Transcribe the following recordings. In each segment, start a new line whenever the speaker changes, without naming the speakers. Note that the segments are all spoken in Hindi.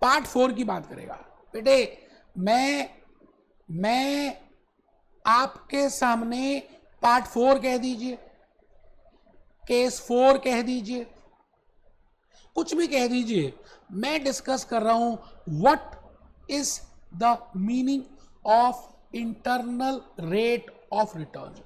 पार्ट 4 की बात करेगा। बेटे मैं आपके सामने पार्ट 4 कह दीजिए, केस 4 कह दीजिए, कुछ भी कह दीजिए, मैं डिस्कस कर रहा हूं what is the meaning of internal rate of return.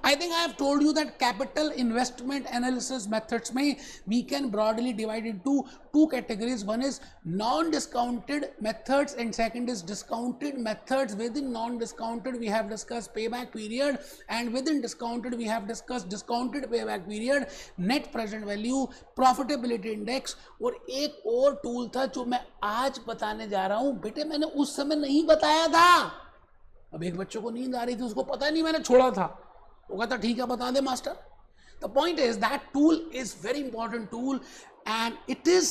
I think I have told you that capital investment analysis methods में we can broadly divide into two categories. One is non-discounted methods and second is discounted methods. Within non-discounted we have discussed payback period and within discounted we have discussed discounted payback period, net present value, profitability index और एक और tool था जो मैं आज बताने जा रहा हूँ। बेटे मैंने उस समय नहीं बताया था। अब एक बच्चों को नींद आ रही थी, उसको पता नहीं मैंने छोड़ा था, वो कहता ठीक है बता दे master. The point is that tool is very important tool and it is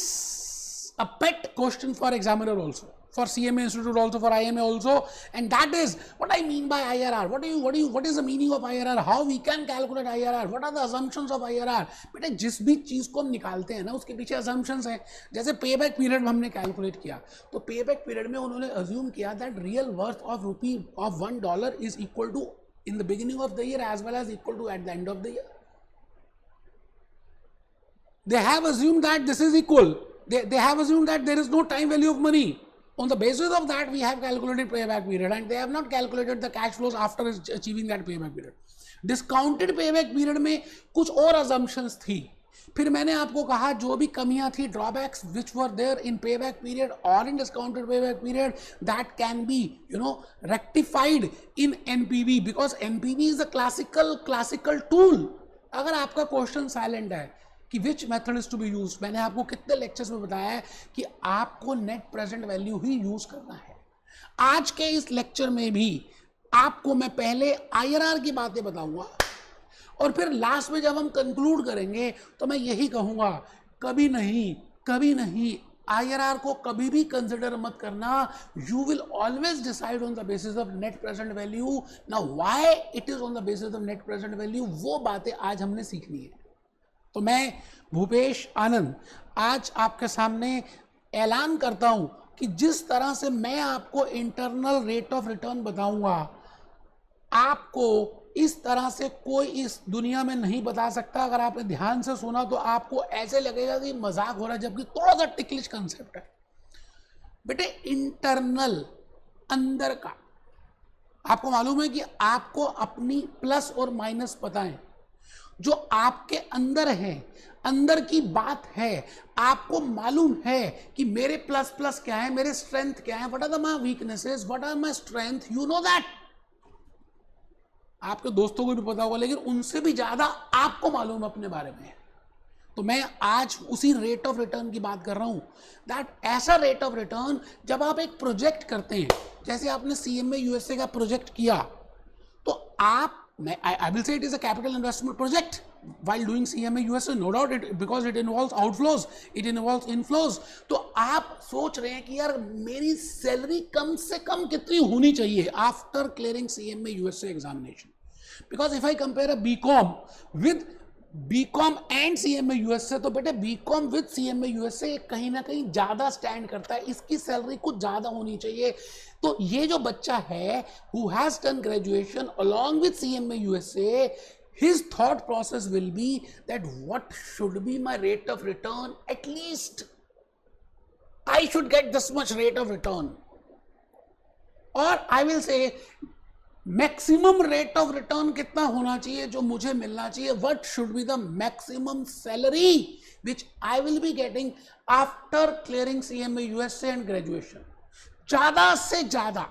a pet question for examiner also, for CMA Institute also, for IMA also, and that is what I mean by IRR. What is the meaning of IRR? How we can calculate IRR? What are the assumptions of IRR? बेटे जिस भी चीज को हम निकालते हैं ना उसके पीछे assumptions हैं। जैसे पेबैक पीरियड हमने कैलकुलेट किया तो पेबैक पीरियड में उन्होंने अज्यूम किया that real worth of rupee of $1 is equal to in the beginning of the year as well as equal to at the end of the year. They have assumed that this is equal. They have assumed that there is no time value of money. On the basis of that, we have calculated payback period, and they have not calculated the cash flows after achieving that payback period. Discounted payback period में कुछ और assumptions थी। फिर मैंने आपको कहा जो भी कमियां थी, drawbacks which were there in payback period और in discounted payback period, that can be rectified in NPV because NPV is a classical tool. अगर आपका क्वेश्चन साइलेंट है कि which method is to be use, मैंने आपको कितने लेक्चर्स में बताया है कि आपको नेट प्रेजेंट वैल्यू ही यूज करना है। आज के इस लेक्चर में भी आपको मैं पहले आईआरआर की बातें बताऊंगा और फिर लास्ट में जब हम कंक्लूड करेंगे तो मैं यही कहूंगा, कभी नहीं आईआरआर को कभी भी कंसिडर मत करना। You will always decide on the basis of net present value. Now why it is on the basis of net present value, वो बातें आज हमने सीखनी है। तो मैं भूपेश आनंद आज आपके सामने ऐलान करता हूं कि जिस तरह से मैं आपको इंटरनल रेट ऑफ रिटर्न बताऊंगा, आपको इस तरह से कोई इस दुनिया में नहीं बता सकता। अगर आपने ध्यान से सुना तो आपको ऐसे लगेगा कि मजाक हो रहा है, जबकि थोड़ा सा टिकलिश कंसेप्ट है। बेटे इंटरनल, अंदर का, आपको मालूम है कि आपको अपनी प्लस और माइनस पता है, जो आपके अंदर है, अंदर की बात है। आपको मालूम है कि मेरे प्लस प्लस क्या है, मेरे स्ट्रेंथ क्या है, what are my weaknesses, what are my strength, you know that. आपके दोस्तों को भी पता होगा, लेकिन उनसे भी ज्यादा आपको मालूम अपने बारे में। तो मैं आज उसी रेट ऑफ रिटर्न की बात कर रहा हूं, दैट ऐसा रेट ऑफ रिटर्न जब आप एक प्रोजेक्ट करते हैं, जैसे आपने CMA USA का प्रोजेक्ट किया, तो आप I will say it is a capital investment project while doing CMA USA, no doubt it, because it involves outflows, it involves inflows। तो आप सोच रहे हैं कि यार मेरी सैलरी कम से कम कितनी होनी चाहिए after clearing CMA USA examination, because if I compare a BCom with BCom and CMA USA, तो बेटे BCom विद CMA USA कहीं ना कहीं ज्यादा स्टैंड करता है, इसकी सैलरी कुछ ज्यादा होनी चाहिए। तो ये जो बच्चा है who has done graduation along with CMA USA, his thought process will be that what should be my rate of return, at least I should get this much rate of return, or I will say maximum rate of return कितना होना चाहिए जो मुझे मिलना चाहिए, what should be the maximum salary which I will be getting after clearing CMA USA and graduation. ज्यादा से ज्यादा,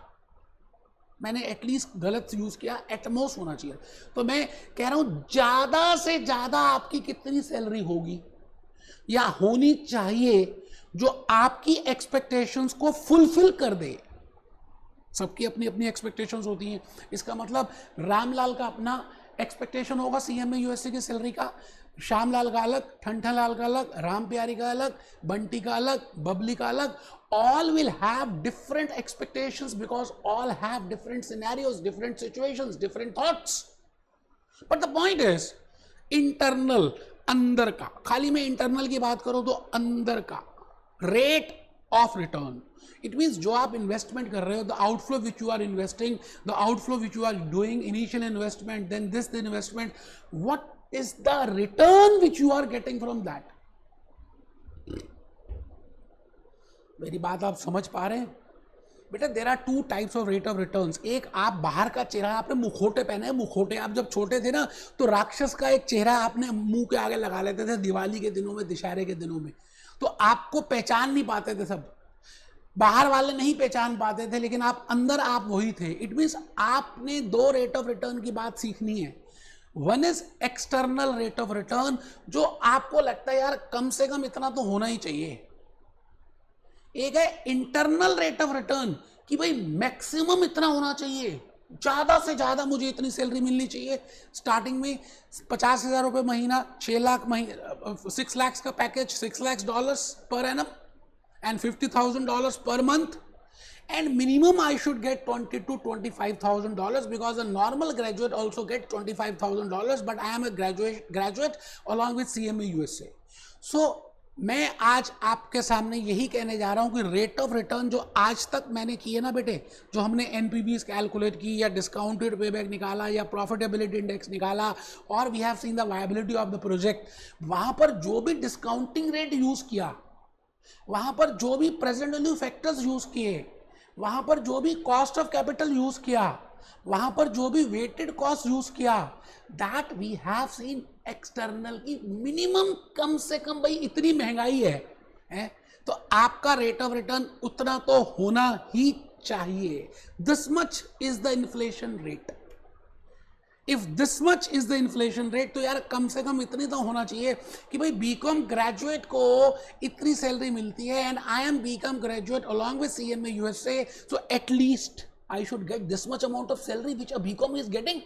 मैंने एटलीस्ट गलत यूज किया, एटमोस्ट होना चाहिए। तो मैं कह रहा हूं ज्यादा से ज्यादा आपकी कितनी सैलरी होगी या होनी चाहिए जो आपकी एक्सपेक्टेशंस को फुलफिल कर दे। सबकी अपनी अपनी एक्सपेक्टेशंस होती हैं। इसका मतलब रामलाल का अपना एक्सपेक्टेशन होगा CMA USA की सैलरी का, श्यामलाल का अलग, ठंठालाल का अलग, राम प्यारी का अलग, बंटी का अलग, बबली का अलग। All will have different expectations because all have different scenarios, different situations, different thoughts. But the point is, internal, अंदर का, खाली मैं इंटरनल की बात करूं तो अंदर का rate of return. It means जो आप इन्वेस्टमेंट कर रहे हो, the outflow which you are investing, the outflow which you are doing, initial investment, then this investment, what is the return which you are getting from that. मेरी बात आप समझ पा रहे हैं बेटा? There are two types of rate of returns. एक, आप बाहर का चेहरा, आपने मुखोटे पहने हैं. मुखोटे आप जब छोटे थे ना, तो राक्षस का एक चेहरा आपने मुंह के आगे लगा लेते थे दिवाली के दिनों में, दशहरे के दिनों में, तो आपको पहचान नहीं पाते थे सब. बाहर वाले नहीं पहचान पाते थे, लेकिन आप अंदर आप वही थे. इट मीन्स आपने दो रेट ऑफ रिटर्न की बात सीखनी है. One is external rate of return, जो आपको लगता है यार कम से कम इतना तो होना ही चाहिए. एक है इंटरनल रेट ऑफ रिटर्न, कि भाई मैक्सिमम इतना होना चाहिए, ज्यादा से ज्यादा मुझे इतनी सैलरी मिलनी चाहिए. स्टार्टिंग में 50,000 रुपए महीना, 6 लाख महीना, 6 lakhs का package, $6 lakhs per annum and $50,000 per month, and minimum I should get $20,000 to $25,000, because a normal graduate also get $25,000, but I am a graduate along with CMA USA. So मैं आज आपके सामने यही कहने जा रहा हूं कि रेट ऑफ रिटर्न जो आज तक मैंने किए ना बेटे, जो हमने एनपीवी कैलकुलेट की, या डिस्काउंटेड पेबैक निकाला, या प्रॉफिटेबिलिटी इंडेक्स निकाला, और we have seen the viability of the project, वहां पर जो भी डिस्काउंटिंग रेट यूज किया, वहां पर जो भी प्रेजेंट वैल्यू फैक्टर्स यूज किए, वहां पर जो भी कॉस्ट ऑफ कैपिटल यूज किया, वहां पर जो भी वेटेड कॉस्ट यूज किया, that we have seen external की मिनिमम, कम से कम भाई इतनी महंगाई है, तो आपका रेट ऑफ रिटर्न उतना तो होना ही चाहिए. This much is the inflation rate. If this much is the inflation rate, तो यार कम से कम इतनी तो होना चाहिए कि भाई बीकॉम ग्रेजुएट को इतनी सैलरी मिलती है, and I am BCom graduate along with CMA USA, so at least I should get this much amount of salary which a BCom is getting.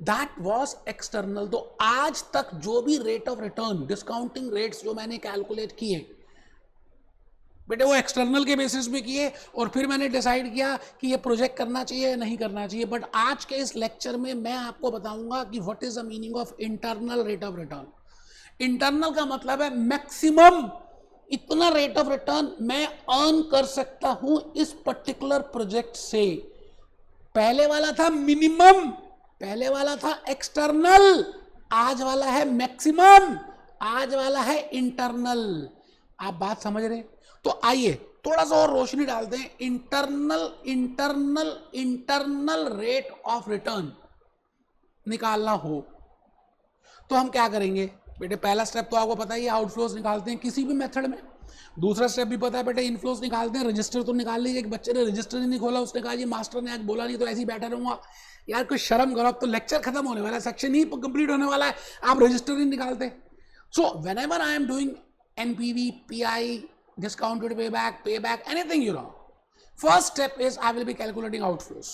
That was external. तो आज तक जो भी rate of return, discounting rates जो मैंने कैलकुलेट किए बेटे, वो एक्सटर्नल के बेसिस पे किए, और फिर मैंने डिसाइड किया कि ये प्रोजेक्ट करना चाहिए या नहीं करना चाहिए. बट आज के इस लेक्चर में मैं आपको बताऊंगा कि what is the meaning of internal rate of return. Internal का मतलब है मैक्सिमम इतना रेट ऑफ रिटर्न मैं अर्न कर सकता हूं इस पर्टिकुलर प्रोजेक्ट से. पहले वाला था मिनिमम, पहले वाला था एक्सटर्नल, आज वाला है मैक्सिमम, आज वाला है इंटरनल. आप बात समझ रहे हैं? तो आइए थोड़ा सा और रोशनी डालते हैं. इंटरनल रेट ऑफ रिटर्न निकालना हो तो हम क्या करेंगे बेटे? पहला स्टेप तो आपको पता ही है, आउटफ्लोज निकालते हैं किसी भी मेथड में. दूसरा स्टेप भी पता है बेटे, इनफ्लोज निकालते हैं. रजिस्टर तो निकाल लीजिए. एक बच्चे ने रजिस्टर ही नहीं खोला, उसने कहा जी मास्टर ने आज बोला नहीं तो ऐसे ही बैठा रहूंगा. यार कुछ शर्म करो, अब तो लेक्चर खत्म होने वाला है, सेक्शन ही कंप्लीट होने वाला है, आप रजिस्टर ही निकालते. So whenever I am doing NPV, pi, discounted payback, anything, first step is I will be calculating outflows.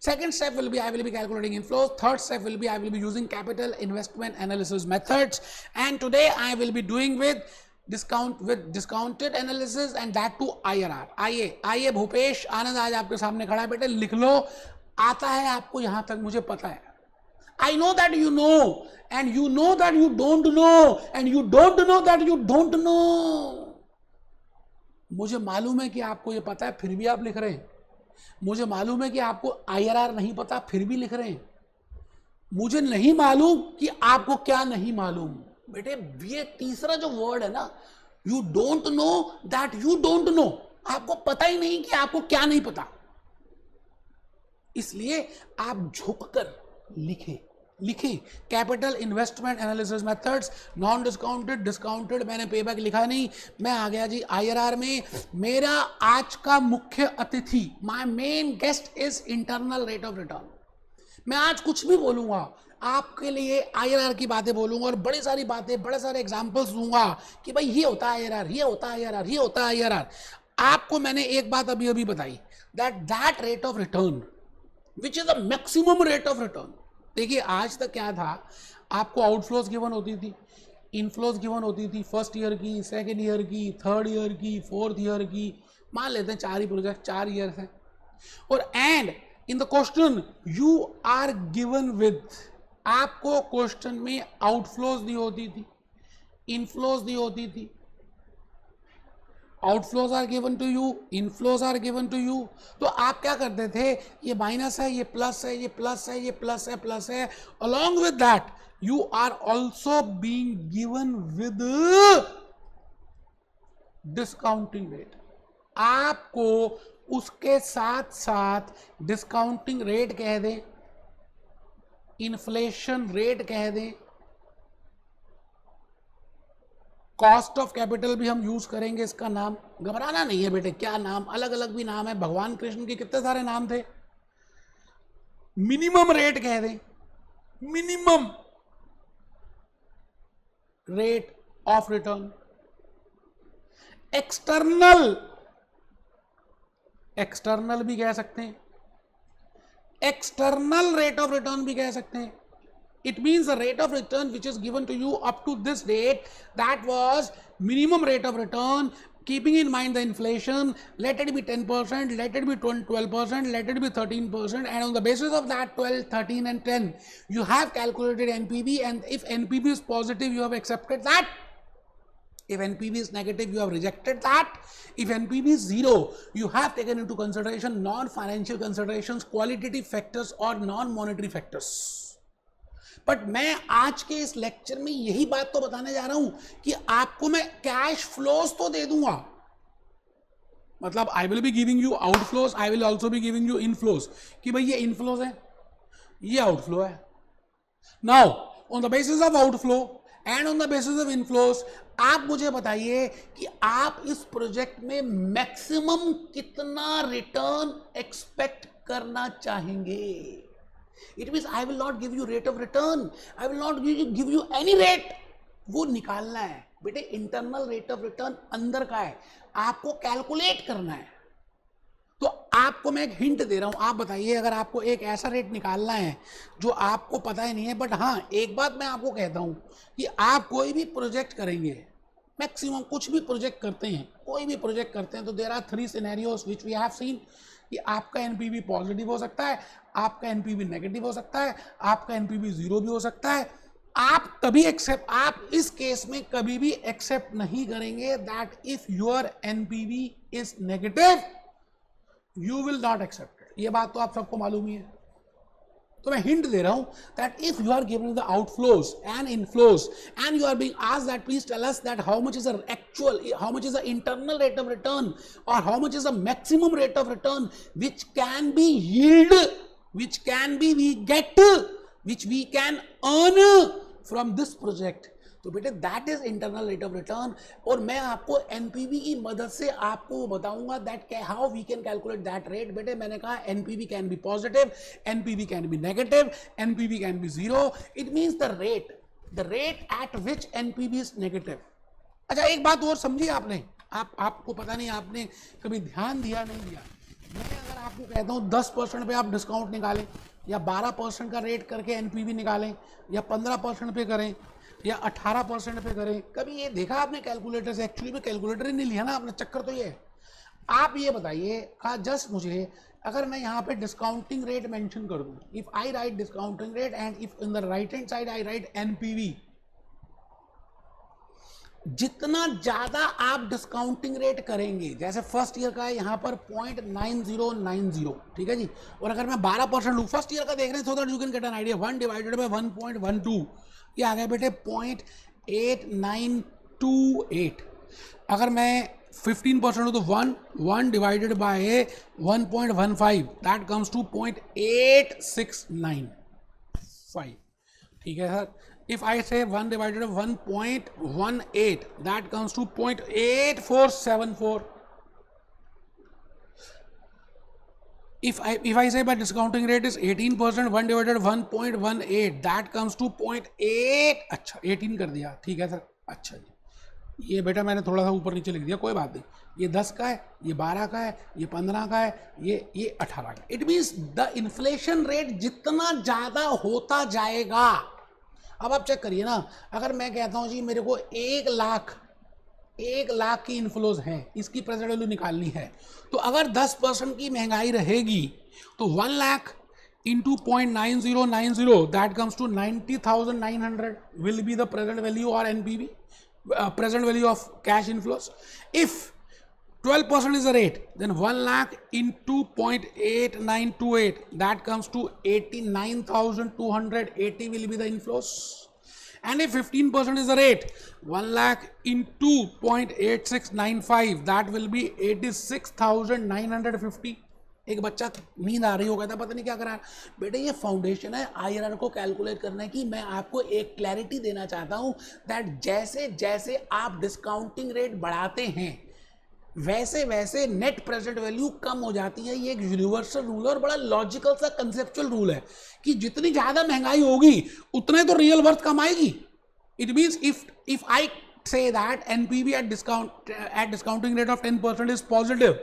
Second step will be I will be calculating inflows. Third step will be I will be using capital investment analysis methods. And today I will be doing with discounted analysis, and that too IRR. आइए भूपेश आनंद आज आपके सामने खड़ा है बेटे, लिख लो. आता है आपको यहां तक, मुझे पता है. I know that you know, and you know that you don't know, and you don't know that you don't know. मुझे मालूम है कि आपको ये पता है, फिर भी आप लिख रहे हैं. मुझे मालूम है कि आपको IRR नहीं पता, फिर भी लिख रहे हैं. मुझे नहीं मालूम कि आपको क्या नहीं मालूम. बेटे ये तीसरा जो वर्ड है ना, you don't know that you don't know, आपको पता ही नहीं कि आपको क्या नहीं पता. इसलिए आप झुककर लिखें capital investment analysis methods, non discounted, discounted. मैंने पेबैक लिखा नहीं, मैं आ गया जी IRR में. मेरा आज का मुख्य अतिथि, my main guest is internal rate of return. मैं आज कुछ भी बोलूंगा आपके लिए IRR की बातें बोलूंगा, और बड़ी सारी बातें, बड़े सारे एग्जांपल्स दूंगा कि भाई ये होता है IRR, ये होता है IRR, ये होता है IRR. आपको मैंने एक बात अभी बताई, that rate of return which is the maximum rate of return. देखिए आज तक क्या था, आपको आउटफ्लोज गिवन होती थी, इनफ्लोज गिवन होती थी, फर्स्ट ईयर की, सेकेंड ईयर की, थर्ड ईयर की, फोर्थ ईयर की. मान लेते हैं 4 ही प्रोजेक्ट 4 ईयर है, और and in the question you are given with, आपको क्वेश्चन में आउटफ्लोज दी होती थी, इनफ्लोज दी होती थी, outflows are given to you, inflows are given to you. तो आप क्या करते थे, ये माइनस है, ये प्लस है, ये प्लस है, ये प्लस है, प्लस है। Along with that you are also being given with discounting rate. आपको उसके साथ साथ डिस्काउंटिंग रेट कह दें, इन्फ्लेशन रेट कह दें, कॉस्ट ऑफ कैपिटल भी हम यूज करेंगे। इसका नाम घबराना नहीं है बेटे, क्या नाम, अलग अलग भी नाम है, भगवान कृष्ण के कितने सारे नाम थे। मिनिमम रेट कह दें, minimum rate of return. External भी कह सकते हैं, एक्सटर्नल रेट ऑफ रिटर्न भी कह सकते हैं। It means the rate of return which is given to you up to this date, that was minimum rate of return, keeping in mind the inflation. Let it be 10%, let it be 12%, let it be 13%, and on the basis of that 12, 13 and 10, you have calculated NPV, and if NPV is positive, you have accepted that. If NPV is negative, you have rejected that. If NPV is 0, you have taken into consideration non-financial considerations, qualitative factors or non-monetary factors. But मैं आज के इस लेक्चर में यही बात तो बताने जा रहा हूं कि आपको मैं कैश फ्लोज तो दे दूंगा, मतलब I will be giving you outflows, I will also be giving you inflows, कि भाई ये इनफ्लोज है, ये आउटफ्लो है। Now on the basis of outflow and on the basis of inflows, आप मुझे बताइए कि आप इस प्रोजेक्ट में मैक्सिमम कितना रिटर्न एक्सपेक्ट करना चाहेंगे। It means I will not give you rate of return, I will not give you any rate, वो निकालना है बेटे। इंटरनल रेट ऑफ रिटर्न अंदर का है, आपको कैलकुलेट करना है। तो आपको मैं एक हिंट दे रहा हूं, आप बताइए अगर आपको एक ऐसा रेट निकालना है जो आपको पता ही नहीं है। बट हाँ, एक बात मैं आपको कहता हूं कि आप कोई भी प्रोजेक्ट करेंगे, मैक्सिमम कुछ भी प्रोजेक्ट करते हैं, कोई भी प्रोजेक्ट करते हैं, तो there are 3 scenarios which we have seen, कि आपका एनपीवी पॉजिटिव हो सकता है, आपका एनपीवी नेगेटिव हो सकता है, आपका एनपीवी 0 भी हो सकता है। आप इस केस में कभी भी एक्सेप्ट नहीं करेंगे that if your NPV is negative, you will not accept it. ये बात तो आप सबको मालूम ही है। तो मैं हिंट दे रहा हूं that if you are giving the outflows and inflows and you are being asked that please tell us that how much is the actual, how much is the internal rate of return और how much is the maximum rate of return which can be yield, which can be we get, which we can earn from this project. तो बेटे that is internal rate of return, और मैं आपको एनपीवी की मदद से आपको बताऊंगा that how we can calculate that rate. बेटे मैंने कहा NPV can be positive, NPV can be negative, NPV can be 0। It means the rate at which NPV is negative. अच्छा, एक बात और समझिए आपने, आपको पता नहीं आपने कभी ध्यान दिया नहीं दिया। मैं अगर आपको कहता हूँ 10% पे आप डिस्काउंट निकालें, या 12% का रेट करके एनपीवी निकालें, या 15% पे करें, या 18% पे करें, कभी ये देखा आपने कैलकुलेटर से? एक्चुअली में कैलकुलेटर ही नहीं लिया ना आपने, चक्कर तो ये है। आप ये बताइए जस्ट मुझे, अगर मैं यहाँ पे डिस्काउंटिंग रेट मेंशन कर दूँ, if I right discounting rate and if in the right hand side I right NPV, जितना ज्यादा आप डिस्काउंटिंग रेट करेंगे, जैसे फर्स्ट ईयर का है यहाँ पर 0.9090, ठीक है जी, और अगर मैं 12% लूँ, फर्स्ट ईयर का देख रहे हैं, so that you can get an idea, 1 divided bye 1.12, ये आ गया बेटे 0.8928। अगर मैं 15% हूँ तो 1 divided by 1.15, that comes to 0.8695, ठीक है sir. If I say 1 divided by 1.18, that comes to 0.8474. If I say my discounting rate is 18%, 1 divided by 1.18, that comes to 0.8, अच्छा 18 कर दिया, ठीक है सर। अच्छा जी, ये बेटा मैंने थोड़ा सा ऊपर नीचे लिख दिया, कोई बात नहीं। ये 10 का है, ये 12 का है, ये 15 का है, ये 18 का। It means the inflation rate जितना ज़्यादा होता जाएगा, अब आप चेक करिए ना, अगर मैं कहता हूँ जी मेरे को 1 लाख की इनफ्लोज हैं, इसकी प्रेजेंट वैल्यू निकालनी है, तो अगर 10% की महंगाई रहेगी तो 1 lakh into 0.9090, that comes to 90,900 will be the present value और NPV, present value of cash inflows. If 12% is the rate, then 1 lakh into 0.8928, that comes to 89,280 will be the inflows. And if 15% is the rate, 1 lakh into 0.8695, that will be 86,950. एक बच्चा नींद आ रही हो, कहता पता नहीं क्या करा है। बेटे ये फाउंडेशन है आईआरआर को कैलकुलेट करने की। मैं आपको एक क्लैरिटी देना चाहता हूं दैट जैसे जैसे आप डिस्काउंटिंग रेट बढ़ाते हैं वैसे वैसे नेट प्रेजेंट वैल्यू कम हो जाती है। ये एक यूनिवर्सल रूल है और बड़ा लॉजिकल सा कंसेप्चुअल रूल है कि जितनी ज्यादा महंगाई होगी उतने तो रियल वर्थ कम आएगी। It means if I say that NPV at discounting rate of 10% is positive,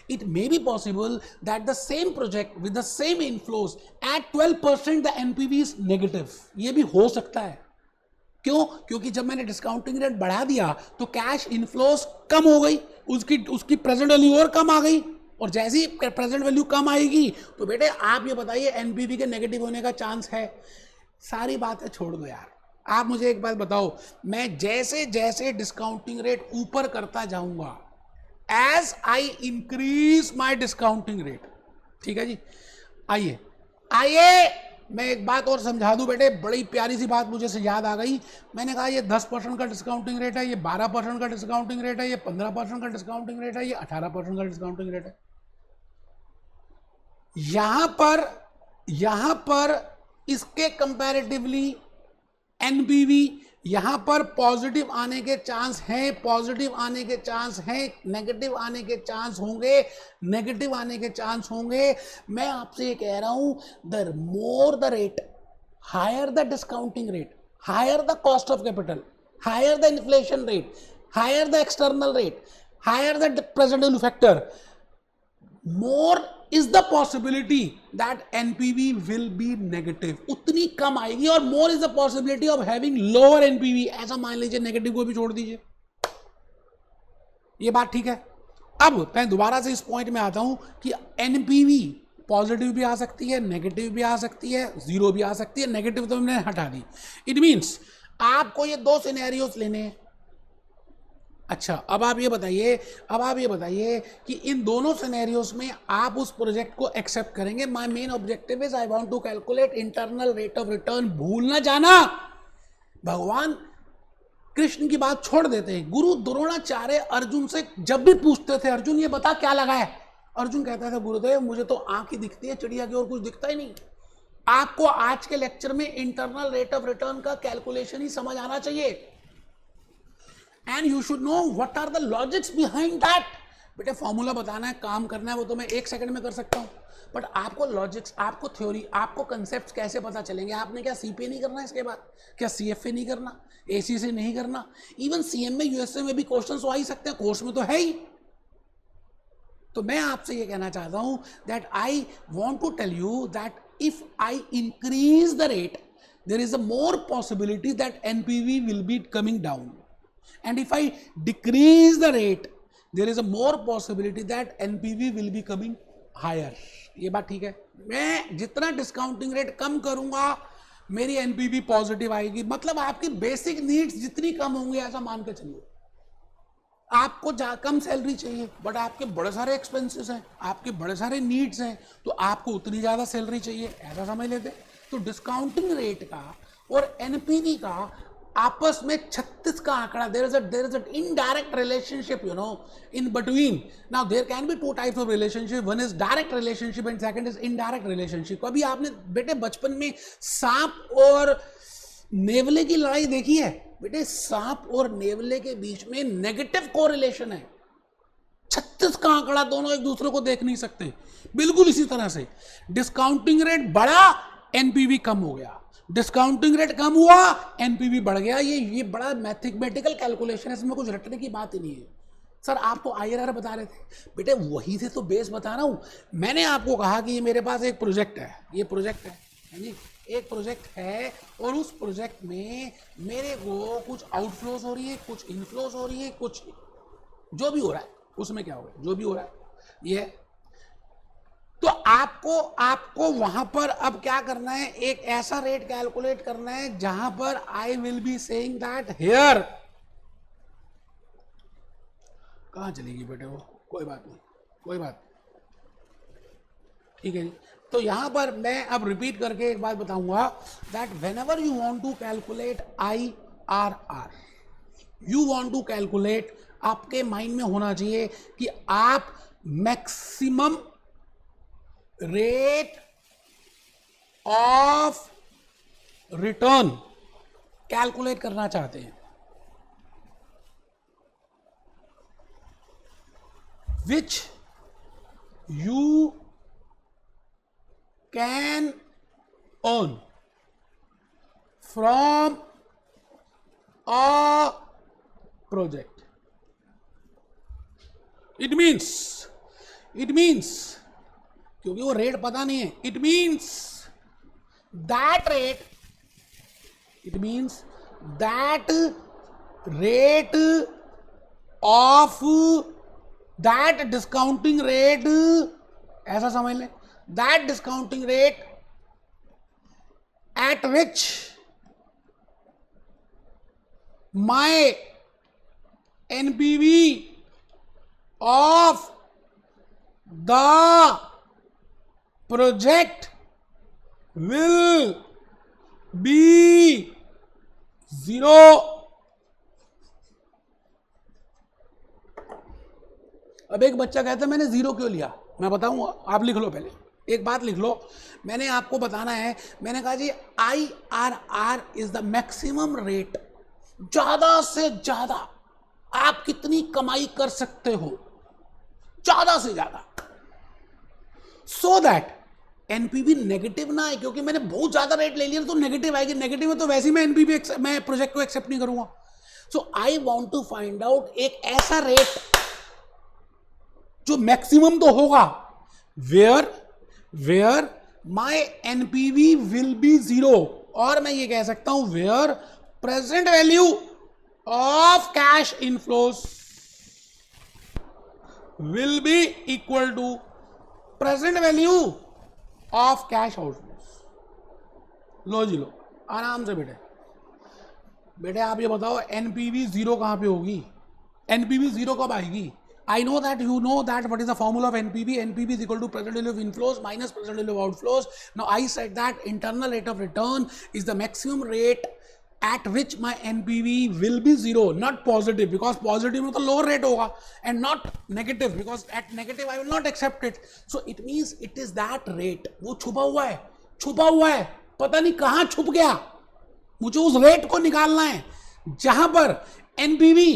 it may be possible that the same project with the same inflows at 12% the NPV is negative. ये भी हो सकता है। क्यों? क्योंकि जब मैंने डिस्काउंटिंग रेट बढ़ा दिया तो कैश इनफ्लोस कम हो गई, उसकी प्रेजेंट वैल्यू और कम आ गई, और जैसे ही प्रेजेंट वैल्यू कम आएगी तो बेटे आप ये बताइए एनपीवी के नेगेटिव होने का चांस है। सारी बातें छोड़ दो यार, आप मुझे एक बात बताओ, मैं जैसे जैसे डिस्काउंटिंग रेट ऊपर करता जाऊंगा, as I increase my discounting rate, ठीक है जी। आइए मैं एक बात और समझा दूं बेटे, बड़ी प्यारी सी बात मुझे से याद आ गई। मैंने कहा ये 10% का डिस्काउंटिंग रेट है, ये 12% का डिस्काउंटिंग रेट है, ये 15% का डिस्काउंटिंग रेट है, ये 18% का डिस्काउंटिंग रेट है। यहां पर इसके कंपैरेटिवली एनपीवी यहां पर पॉजिटिव आने के चांस हैं, पॉजिटिव आने के चांस हैं, नेगेटिव आने के चांस होंगे, नेगेटिव आने के चांस होंगे। मैं आपसे ये कह रहा हूं, the more the rate, higher the discounting rate, higher the cost of capital, higher the inflation rate, higher the external rate, higher the present value factor, more is the possibility that NPV will be negative, उतनी कम आएगी। और more is the possibility of having lower NPV, ऐसा मान लीजिए, नेगेटिव को भी छोड़ दीजिए। ये बात ठीक है। अब मैं दोबारा से इस पॉइंट में आता हूं कि NPV पॉजिटिव भी आ सकती है, नेगेटिव भी आ सकती है, जीरो भी आ सकती है। नेगेटिव तो मैंने हटा दी। इट मीन्स आपको ये दो सिनेरियोस लेने हैं। अच्छा, अब आप ये बताइए कि इन दोनों सिनेरियोस में आप उस प्रोजेक्ट को एक्सेप्ट करेंगे। My main objective is I want to calculate internal rate of return. भूल ना जाना, भगवान कृष्ण की बात छोड़ देते हैं। गुरु द्रोणाचार्य अर्जुन से जब भी पूछते थे, अर्जुन ये बता क्या लगा है, अर्जुन कहता था गुरुदेव मुझे तो आंख ही दिखती है चिड़िया की, और कुछ दिखता ही नहीं। आपको आज के लेक्चर में इंटरनल रेट ऑफ रिटर्न का कैलकुलेशन ही समझ आना चाहिए, and you should know what are the logics behind that। बेटे फॉर्मूला बताना है, काम करना है, वो तो मैं 1 सेकंड में कर सकता हूँ, बट आपको लॉजिक्स, आपको थ्योरी, आपको कंसेप्ट कैसे पता चलेंगे। आपने क्या सीपीए नहीं करना, इसके बाद क्या सीएफए नहीं करना, एसी से नहीं करना, इवन सीएम में यूएसए में भी क्वेश्चन तो आ ही सकते हैं, कोर्स में तो है ही। तो मैं आपसे ये कहना चाहता हूं that I want to tell you that if I increase the rate there is a more possibility that NPV will be coming down, and if I decrease the rate there is a more possibility that NPV will be coming higher। ये बात ठीक है। मैं जितना डिस्काउंटिंग रेट कम करूंगा मेरी NPV पॉजिटिव आएगी। मतलब आपकी बेसिक नीड्स जितनी कम होंगी, ऐसा मान के चलिए। आपको कम सैलरी चाहिए बट आपके बड़े सारे एक्सपेंसेस हैं, आपके बड़े सारे नीड्स हैं, तो आपको उतनी ज्यादा सैलरी चाहिए, ऐसा समझ लेते। तो डिस्काउंटिंग रेट का और NPV का आपस में 36 का आंकड़ा, there is an indirect relationship, you know, in between। Now there can be two types of relationship, one is direct relationship and second is indirect relationship। कभी आपने बेटे बचपन में सांप और नेवले की लड़ाई देखी है? बेटे सांप और नेवले के बीच में नेगेटिव कोरिलेशन है, 36 का आंकड़ा, दोनों एक दूसरे को देख नहीं सकते। बिल्कुल इसी तरह से डिस्काउंटिंग रेट बढ़ा, एनपीवी कम हो गया, डिस्काउंटिंग रेट कम हुआ, एनपीवी बढ़ गया। ये बड़ा मैथमेटिकल कैलकुलेशन है, इसमें कुछ रटने की बात ही नहीं है। सर आप तो आईआरआर बता रहे थे, बेटे वही से तो बेस बता रहा हूं। मैंने आपको कहा कि ये मेरे पास एक प्रोजेक्ट है, ये प्रोजेक्ट है जी, एक प्रोजेक्ट है, और उस प्रोजेक्ट में मेरे को कुछ आउटफ्लोज हो रही है, कुछ इनफ्लोज हो रही है, कुछ जो भी हो रहा है उसमें क्या हो रहा है, जो भी हो रहा है ये। तो आपको वहां पर अब क्या करना है, एक ऐसा रेट कैलकुलेट करना है जहां पर I will be saying that here, कहां चलेगी बेटे वो कोई बात नहीं, कोई बात नहीं, ठीक है जी। तो यहां पर मैं अब रिपीट करके एक बात बताऊंगा that whenever you want to calculate IRR, you want to calculate, आपके माइंड में होना चाहिए कि आप maximum rate of return calculate करना चाहते हैं, which you can earn from a project. It means क्योंकि वो रेट पता नहीं है, it means that rate of that discounting rate, ऐसा समझ लें, that discounting rate at which my NPV of the project will be 0. अब एक बच्चा कहता है मैंने 0 क्यों लिया, मैं बताऊंगा, आप लिख लो, पहले एक बात लिख लो. मैंने आपको बताना है, मैंने कहा जी IRR is the maximum rate, ज्यादा से ज्यादा आप कितनी कमाई कर सकते हो, ज्यादा से ज्यादा, सो दैट NPV नेगेटिव ना आए, क्योंकि मैंने बहुत ज्यादा रेट ले लिया तो नेगेटिव आएगी, नेगेटिव में तो वैसे ही मैं NPV मैं प्रोजेक्ट को एक्सेप्ट नहीं करूंगा. So I want to find out एक ऐसा रेट जो मैक्सिमम तो होगा, where my NPV will be 0, और मैं ये कह सकता हूं where present value of cash inflows will be equal to present value of cash outflows. लो जी लो, आराम से बेटे आप ये बताओ NPV 0 कहां पे होगी, NPV 0 कब आएगी? I know that you know that what is the formula of NPV. NPV is equal to present value of inflows minus present value of outflows. Now I said that internal rate of return is the maximum rate at which my NPV will be 0, not positive, because positive में तो lower rate होगा, and not negative because at negative I will not accept it. So it means it is that rate. वो छुपा हुआ है, पता नहीं कहाँ छुप गया, मुझे उस रेट को निकालना है जहां पर NPV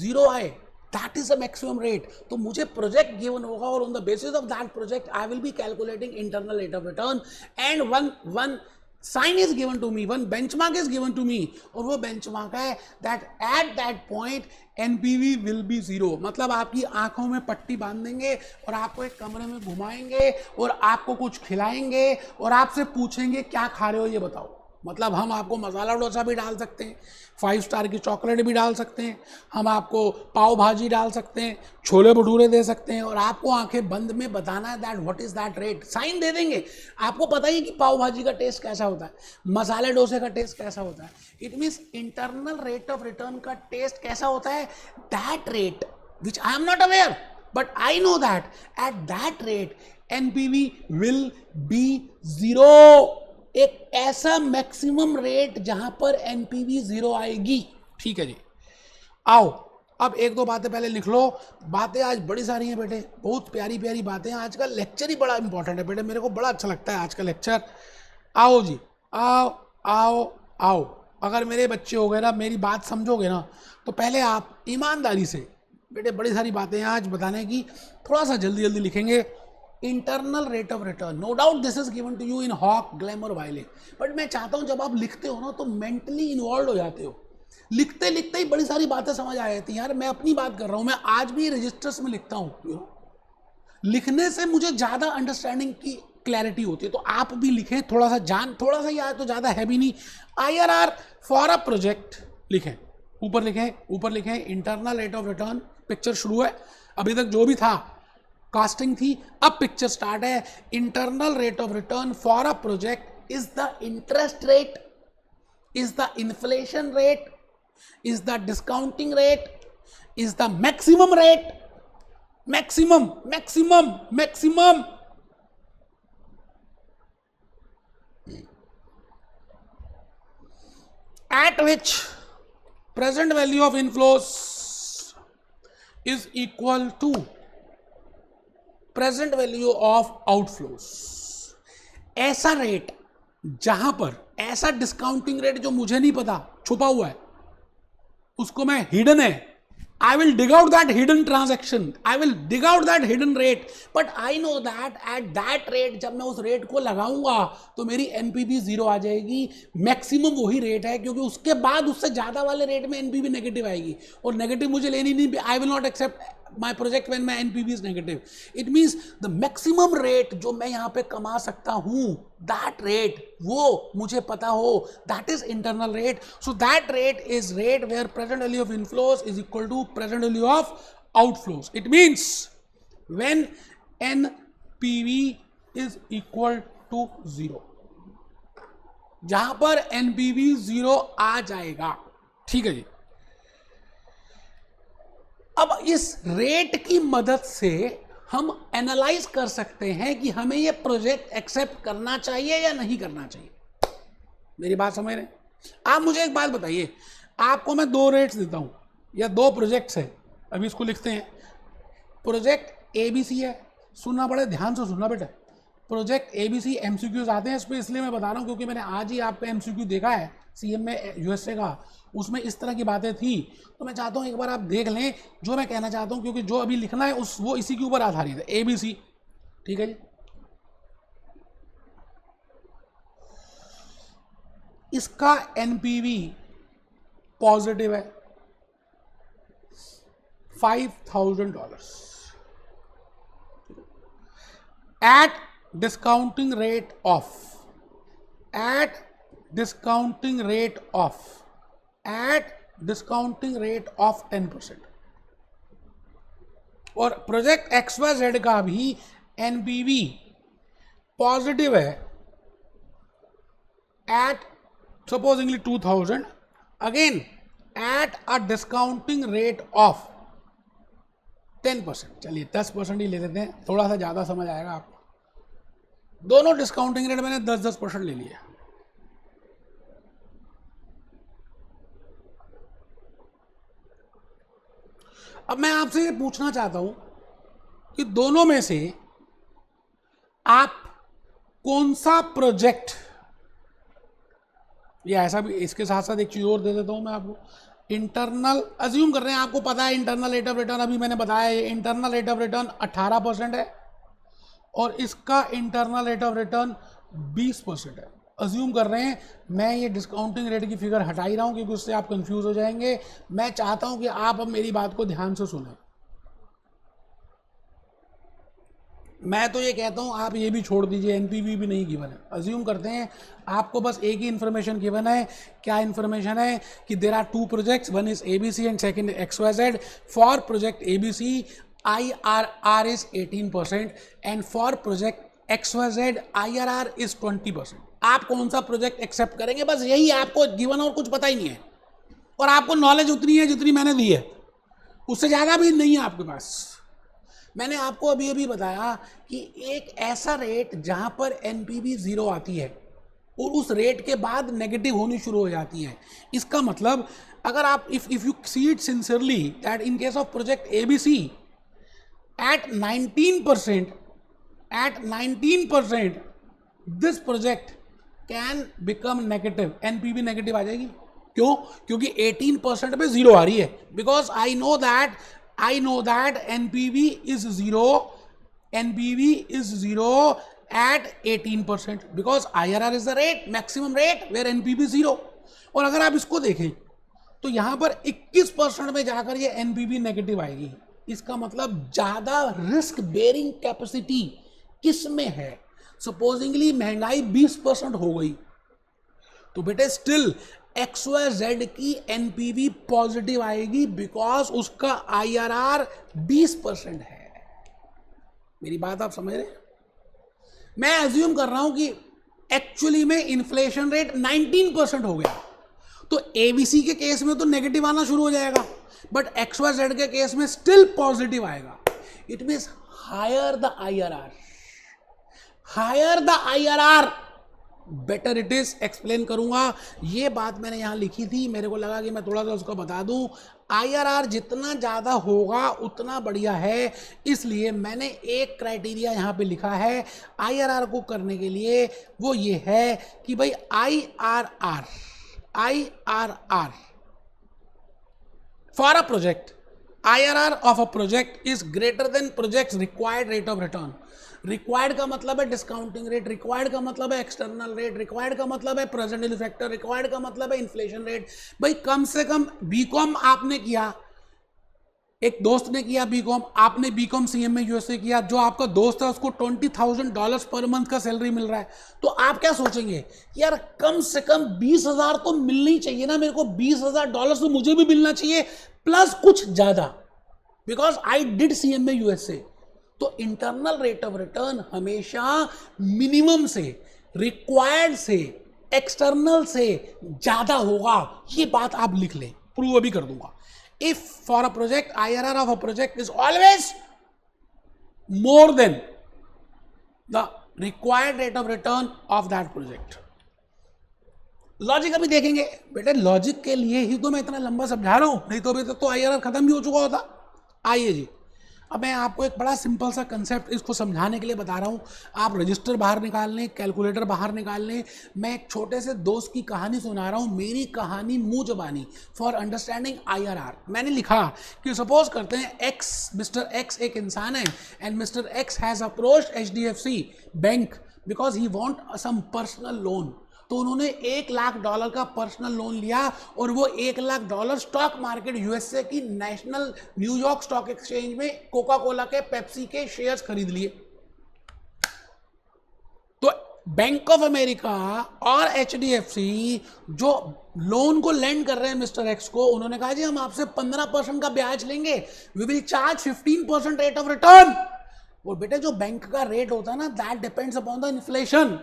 0 आए. That is the maximum rate. तो मुझे प्रोजेक्ट गिवन होगा और on the basis of that project I will be calculating internal rate of return, and one sign is given to me, one benchmark is given to me, और वो benchmark है that at that point NPV will be 0. मतलब आपकी आंखों में पट्टी बांध देंगे और आपको एक कमरे में घुमाएंगे और आपको कुछ खिलाएंगे और आपसे पूछेंगे क्या खा रहे हो ये बताओ. मतलब हम आपको मसाला डोसा भी डाल सकते हैं, 5 स्टार की चॉकलेट भी डाल सकते हैं, हम आपको पाव भाजी डाल सकते हैं, छोले भटूरे दे सकते हैं, और आपको आंखें बंद में बताना है that what is that rate. Sign दे देंगे, आपको पता ही कि पाव भाजी का टेस्ट कैसा होता है, मसाले डोसे का टेस्ट कैसा होता है. It means internal rate of return का टेस्ट कैसा होता है, that rate which I am not aware but I know that at that rate NPV will be 0. एक ऐसा मैक्सिमम रेट जहां पर NPV 0 आएगी. ठीक है जी, आओ अब एक दो बातें पहले लिख लो. बातें आज बड़ी सारी हैं बेटे, बहुत प्यारी प्यारी बातें. आज का लेक्चर ही बड़ा इंपॉर्टेंट है बेटे, मेरे को बड़ा अच्छा लगता है आज का लेक्चर. आओ जी, आओ आओ आओ. अगर मेरे बच्चे हो गए ना, मेरी बात समझोगे ना, तो पहले आप ईमानदारी से बेटे, बड़ी सारी बातें हैं आज बताने की, थोड़ा सा जल्दी जल्दी लिखेंगे. Internal rate of return, no doubt this is given to you in Hock, Gleim, Wiley, but मैं चाहता हूं जब आप लिखते हो ना तो मेंटली इन्वॉल्व हो जाते हो. लिखते लिखते ही बड़ी सारी बातें समझ आ जाती हैं. यार मैं अपनी बात कर रहा हूं, मैं आज भी रजिस्टर्स में लिखता हूं. लिखने से मुझे ज़्यादा अंडरस्टैंडिंग की क्लैरिटी होती है, तो आप भी लिखें, थोड़ा सा जान, थोड़ा सा यार तो ज़्यादा है भी नहीं. IRR फॉर अ प्रोजेक्ट लिखें, ऊपर लिखें internal rate of return. Picture शुरू है, अभी तक जो भी था कास्टिंग थी, अब पिक्चर स्टार्ट है. Internal rate of return for a project is the interest rate, is the inflation rate, is the discounting rate, is the maximum rate. Maximum maximum maximum at which present value of inflows is equal to present value of outflows. ऐसा रेट जहां पर ऐसा डिस्काउंटिंग रेट जो मुझे नहीं पता, छुपा हुआ है, उसको मैं हिडन है, I will dig out that hidden transaction, I will dig out that hidden rate, but I know that at that rate जब मैं उस रेट को लगाऊंगा तो मेरी एनपीवी जीरो आ जाएगी. मैक्सिमम वही रेट है क्योंकि उसके बाद उससे ज्यादा वाले रेट में एनपीवी नेगेटिव आएगी और नेगेटिव मुझे लेनी नहीं. I will not accept my project when my NPV is negative. It means the maximum rate जो मैं यहां पे कमा सकता हूं, दैट रेट वो मुझे पता हो, that is internal rate. So that rate is rate where present value of inflows is equal to present value of outflows. It means when NPV is equal to zero, जहां पर एनपीवी जीरो आ जाएगा. ठीक है जी. अब इस रेट की मदद से हम एनालाइज कर सकते हैं कि हमें यह प्रोजेक्ट एक्सेप्ट करना चाहिए या नहीं करना चाहिए. मेरी बात समझ रहे हैं आप? मुझे एक बात बताइए, आपको मैं दो रेट्स देता हूं या दो प्रोजेक्ट्स है, अभी इसको लिखते हैं. प्रोजेक्ट एबीसी है, सुनना पड़े, ध्यान से सुनना बेटा. प्रोजेक्ट एबीसी एमसीक्यूज आते हैं इस पर, इसलिए मैं बता रहा हूं क्योंकि मैंने आज ही आपका एमसीक्यू देखा है सीएम में यूएसए का, उसमें इस तरह की बातें थी. तो मैं चाहता हूं एक बार आप देख लें जो मैं कहना चाहता हूं, क्योंकि जो अभी लिखना है उस वो इसी के ऊपर आधारित है. एबीसी, ठीक है जी. इसका एनपीवी पॉजिटिव है $5,000 at discounting rate of 10%. और प्रोजेक्ट XYZ का भी एनपीवी पॉजिटिव है at supposedly 2,000, again at a discounting rate of 10%. चलिए 10% ही ले देते हैं, थोड़ा सा ज़्यादा समझ आएगा आपको. दोनों डिस्काउंटिंग रेट मैंने 10% ले लिया. अब मैं आपसे ये पूछना चाहता हूं कि दोनों में से आप कौन सा प्रोजेक्ट, या ऐसा भी इसके साथ साथ एक चीज और दे देता हूं मैं आपको. इंटरनल अज्यूम कर रहे हैं, आपको पता है इंटरनल रेट ऑफ रिटर्न, अभी मैंने बताया इंटरनल रेट ऑफ रिटर्न 18% है और इसका इंटरनल रेट ऑफ रिटर्न 20% है. अज्यूम कर रहे हैं, मैं ये डिस्काउंटिंग रेट की फिगर हटा ही रहा हूं क्योंकि उससे आप कंफ्यूज हो जाएंगे. मैं चाहता हूं कि आप अब मेरी बात को ध्यान से सुनें. मैं तो ये कहता हूं आप ये भी छोड़ दीजिए, एनपीवी भी नहीं गिवन है. अज्यूम करते हैं आपको बस एक ही इन्फॉर्मेशन गिवन है. क्या इन्फॉर्मेशन है कि there are two projects, one is ABC and second XYZ. For project ABC IRR is 18% and for project XYZ IRR is 20%. आप कौन सा प्रोजेक्ट एक्सेप्ट करेंगे, बस यही आपको गिवन, और कुछ पता ही नहीं है. और आपको नॉलेज उतनी है जितनी मैंने दी है, उससे ज़्यादा भी नहीं है आपके पास. मैंने आपको अभी बताया कि एक ऐसा रेट जहां पर एनपीवी जीरो आती है और उस रेट के बाद नेगेटिव होनी शुरू हो जाती है. इसका मतलब अगर आप if you see it sincerely that in case of project ABC at 19% this project can become negative. NPV negative आ जाएगी. क्यों? क्योंकि 18% पे जीरो आ रही है. Because I know that NPV is zero at 18% because IRR is the rate, maximum rate where NPV zero. और अगर आप इसको देखें तो यहां पर 21% में जाकर ये NPV नेगेटिव आएगी. इसका मतलब ज्यादा रिस्क बेरिंग कैपेसिटी किस में है? सपोजिंगली महंगाई 20% हो गई तो बेटे स्टिल XYZ की एनपीवी पॉजिटिव आएगी बिकॉज उसका IRR 20% है. मेरी बात आप समझ रहे हैं? मैं अज्यूम कर रहा हूं कि एक्चुअली में इन्फ्लेशन रेट 19% हो गया तो एबीसी के केस में तो नेगेटिव आना शुरू हो जाएगा, बट XYZ के केस में स्टिल पॉजिटिव आएगा. It means higher the IRR, higher the IRR better it is. Explain करूंगा, ये बात मैंने यहां लिखी थी, मेरे को लगा कि मैं थोड़ा सा उसको बता दूं। IRR जितना ज़्यादा होगा उतना बढ़िया है, इसलिए मैंने एक क्राइटेरिया यहाँ पे लिखा है IRR को करने के लिए, वो ये है कि भाई IRR for a project, IRR of a project is greater than project required rate of return. Required का मतलब है डिस्काउंटिंग रेट, रिक्वायर्ड का मतलब है एक्सटर्नल रेट, रिक्वायर्ड का मतलब है प्रेजेंट वैल्यू फैक्टर, रिक्वायर्ड का मतलब है इन्फ्लेशन रेट। भाई कम से कम बीकॉम आपने किया, एक दोस्त ने किया बीकॉम, आपने बीकॉम CMA USA किया, जो आपका दोस्त है उसको $20,000 पर मंथ का सैलरी मिल रहा है, तो आप क्या सोचेंगे कि यार कम से कम 20,000 तो मिलनी चाहिए ना, मेरे को $20,000 तो मुझे भी मिलना चाहिए प्लस कुछ ज्यादा, because I did CMA USA। तो इंटरनल रेट ऑफ रिटर्न हमेशा मिनिमम से, रिक्वायर्ड से, एक्सटर्नल से ज्यादा होगा, ये बात आप लिख लें, प्रूव अभी कर दूंगा। If for a project, IRR of a project is always more than the required rate of return of that project. Logic अभी देखेंगे बेटे, लॉजिक के लिए ही तो मैं इतना लंबा समझा रहा हूं, नहीं तो अभी तक तो IRR खत्म भी हो चुका होता। आइए जी, अब मैं आपको एक बड़ा सिंपल सा कंसेप्ट इसको समझाने के लिए बता रहा हूँ। आप रजिस्टर बाहर निकाल लें, कैलकुलेटर बाहर निकाल लें, मैं एक छोटे से दोस्त की कहानी सुना रहा हूँ, मेरी कहानी मुंह जबानी, फॉर अंडरस्टैंडिंग IRR। मैंने लिखा कि सपोज करते हैं एक्स, मिस्टर एक्स एक इंसान है, and mister X has approached HDFC bank because he want some personal loan. तो उन्होंने $1,00,000 का पर्सनल लोन लिया और वो $1,00,000 स्टॉक मार्केट USA की नेशनल न्यूयॉर्क स्टॉक एक्सचेंज में कोका कोला के, पेप्सी के शेयर्स खरीद लिए। तो बैंक ऑफ अमेरिका और HDFC जो लोन को लेंड कर रहे हैं मिस्टर एक्स को, उन्होंने कहा जी हम आपसे 15% का ब्याज लेंगे, we will charge 15% rate of return. और बेटे जो बैंक का रेट होता है ना, that depends upon the inflation,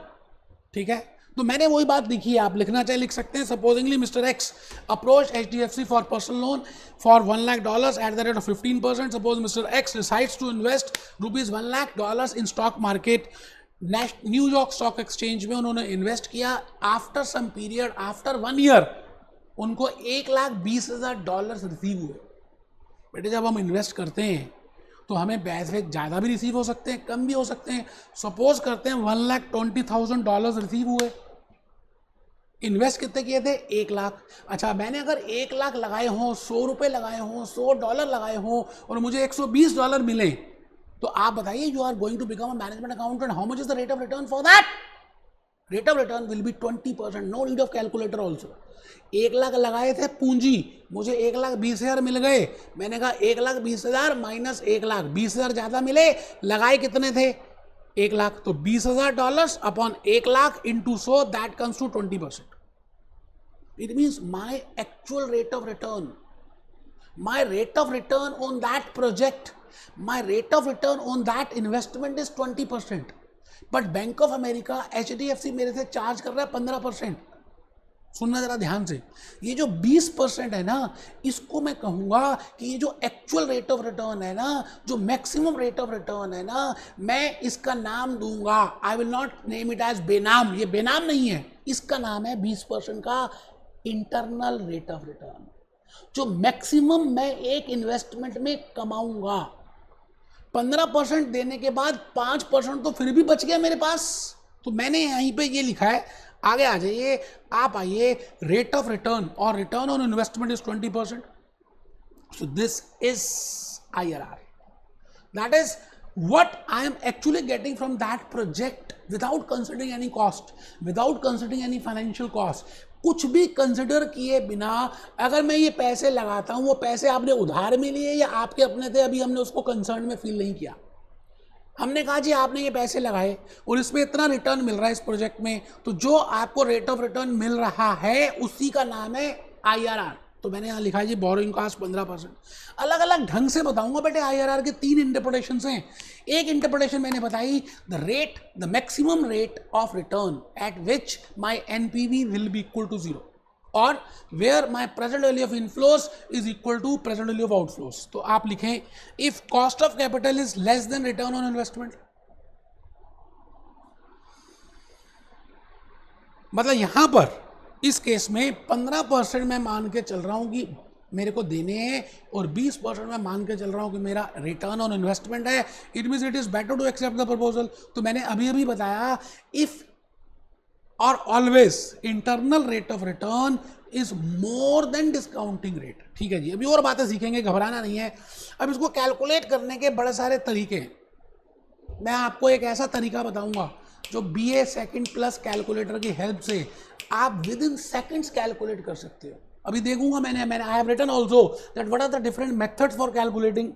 ठीक है। तो मैंने वही बात लिखी है, आप लिखना चाहे लिख सकते हैं। Supposingly mister X approach HDFC for personal loan for $1,00,000 at the rate of 15%। Suppose mister X decides to invest $1,00,000 in stock market, New York stock exchange में उन्होंने इन्वेस्ट किया। After some period, after 1 year उनको $1,20,000 रिसीव हुए। बेटे जब हम इन्वेस्ट करते हैं तो हमें पैसे ज़्यादा भी रिसीव हो सकते हैं, कम भी हो सकते हैं। सपोज करते हैं $1,20,000 रिसीव हुए, इन्वेस्ट कितने किए थे? 1,00,000। अच्छा, मैंने अगर 1,00,000 लगाए हों, $100 लगाए हों, $100 लगाए हों और मुझे $120 मिले, तो आप बताइए, you are going to become a management accountant, how much is the rate of return for that? Rate of return will be 20%, no need of calculator also. 1,00,000 लगाए थे पूंजी, मुझे 1,20,000 मिल गए, मैंने कहा 1,20,000 माइनस 1,00,000, 20,000 ज़्यादा मिले, लगाए कितने थे? 1,00,000। तो $20,000 upon 1,00,000 into 100, that comes to 20%। It means my actual rate of return, my rate of return on that project, my rate of return on that investment is 20%, but bank of America HDFC मेरे से चार्ज कर रहा है 15%। सुनना जरा ध्यान से, ये जो 20% है ना, इसको मैं कहूँगा कि ये जो एक्चुअल रेट ऑफ रिटर्न है ना, जो मैक्सिमम रेट ऑफ रिटर्न है ना, मैं इसका नाम दूंगा, I will not name it as बेनाम, ये बेनाम नहीं है, इसका नाम है 20% का इंटरनल रेट ऑफ रिटर्न। जो मैक्सिमम मैं एक इन्वेस्टमेंट में कमाऊंगा, 15% देने के बाद 5% तो फिर भी बच गया मेरे पास। तो मैंने यहीं पे ये लिखा है, आगे आ जाइए, आप आइए, रेट ऑफ रिटर्न और return on investment is 20%। So this is IRR, that is what I am actually getting from that project without considering any cost, without considering any financial cost, कुछ भी कंसिडर किए बिना अगर मैं ये पैसे लगाता हूं, वो पैसे आपने उधार में लिए या आपके अपने थे, अभी हमने उसको कंसर्न में फील नहीं किया। हमने कहा जी आपने ये पैसे लगाए और इसमें इतना रिटर्न मिल रहा है इस प्रोजेक्ट में, तो जो आपको रेट ऑफ रिटर्न मिल रहा है उसी का नाम है IRR। तो मैंने यहाँ लिखा है जी बोरोइंग कॉस्ट 15%। अलग अलग ढंग से बताऊंगा बेटे, IRR के 3 इंटरप्रिटेशंस हैं। एक इंटरप्रिटेशन मैंने बताई, the maximum rate of return at which my NPV will be equal to 0, और where my present value of inflows is equal to present value of outflows. तो आप लिखें if cost of capital is less than return on investment, मतलब यहां पर इस केस में 15% मैं मान के चल रहा हूं कि मेरे को देने हैं और 20% मैं मान के चल रहा हूं कि मेरा रिटर्न ऑन इन्वेस्टमेंट है, it means it is better to accept the proposal. तो मैंने अभी अभी बताया इफ और always internal rate of return is more than discounting rate. ठीक है जी, अभी और बातें सीखेंगे, घबराना नहीं है। अब इसको कैलकुलेट करने के बड़े सारे तरीके हैं। मैं आपको एक ऐसा तरीका बताऊंगा जो BA सेकंड प्लस कैलकुलेटर की हेल्प से आप विद इन सेकंड्स कैलकुलेट कर सकते हो। अभी देखूंगा मैंने I have written also that what are the different methods for calculating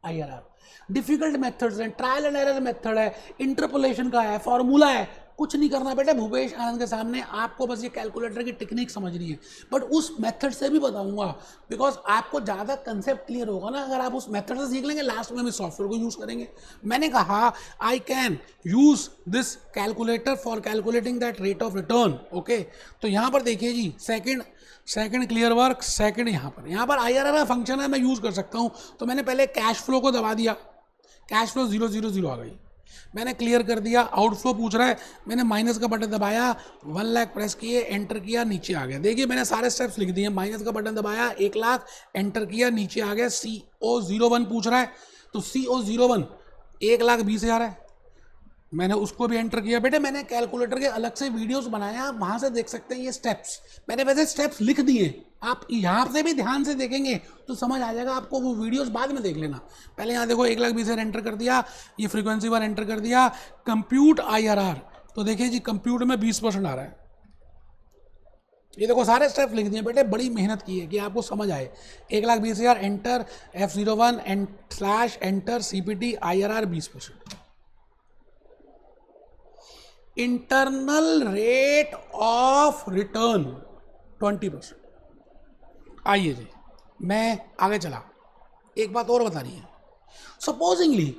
IRR। Difficult methods हैं, ट्रायल एंड एरर मेथड है, इंटरपोलेशन का है, फॉर्मूला है, कुछ नहीं करना बेटे भूपेश आनंद के सामने, आपको बस ये कैलकुलेटर की टेक्निक समझनी है। बट उस मेथड से भी बताऊंगा बिकॉज आपको ज़्यादा कंसेप्ट क्लियर होगा ना अगर आप उस मेथड से सीख लेंगे, लास्ट में हम इस सॉफ्टवेयर को यूज़ करेंगे। मैंने कहा I can use this calculator for calculating that rate of return. Okay, तो यहाँ पर देखिए जी, सेकंड क्लियर वर्क, सेकंड यहाँ पर IRR का फंक्शन है, मैं यूज़ कर सकता हूँ। तो मैंने पहले कैश फ्लो को दबा दिया, कैश फ्लो 000 आ गई, मैंने क्लियर कर दिया। आउटफ्लो पूछ रहा है, मैंने माइनस का बटन दबाया, 1 लाख प्रेस किए, एंटर किया, नीचे आ गया। देखिए मैंने सारे स्टेप्स लिख दिए, माइनस का बटन दबाया, 1 लाख, एंटर किया, नीचे आ गया। CO01 पूछ रहा है, तो CO01 1,20,000 है, मैंने उसको भी एंटर किया। बेटे मैंने कैलकुलेटर के अलग से वीडियोस बनाए, आप वहाँ से देख सकते हैं ये स्टेप्स, मैंने वैसे स्टेप्स लिख दिए, आप यहाँ से भी ध्यान से देखेंगे तो समझ आ जाएगा आपको, वो वीडियोस बाद में देख लेना। पहले यहाँ देखो 1,20,000 एंटर कर दिया, ये फ्रीक्वेंसी वन एंटर कर दिया, कंप्यूट IRR, तो देखिए जी कंप्यूट में 20% आ रहा है। ये देखो सारे स्टेप्स लिख दिए बेटे, बड़ी मेहनत की है कि आपको समझ आए। 1,20,000 enter, F01 enter CPT IRR 20%। Internal rate of return 20%। आइए जी मैं आगे चला, एक बात और बतानी है। सपोजिंगली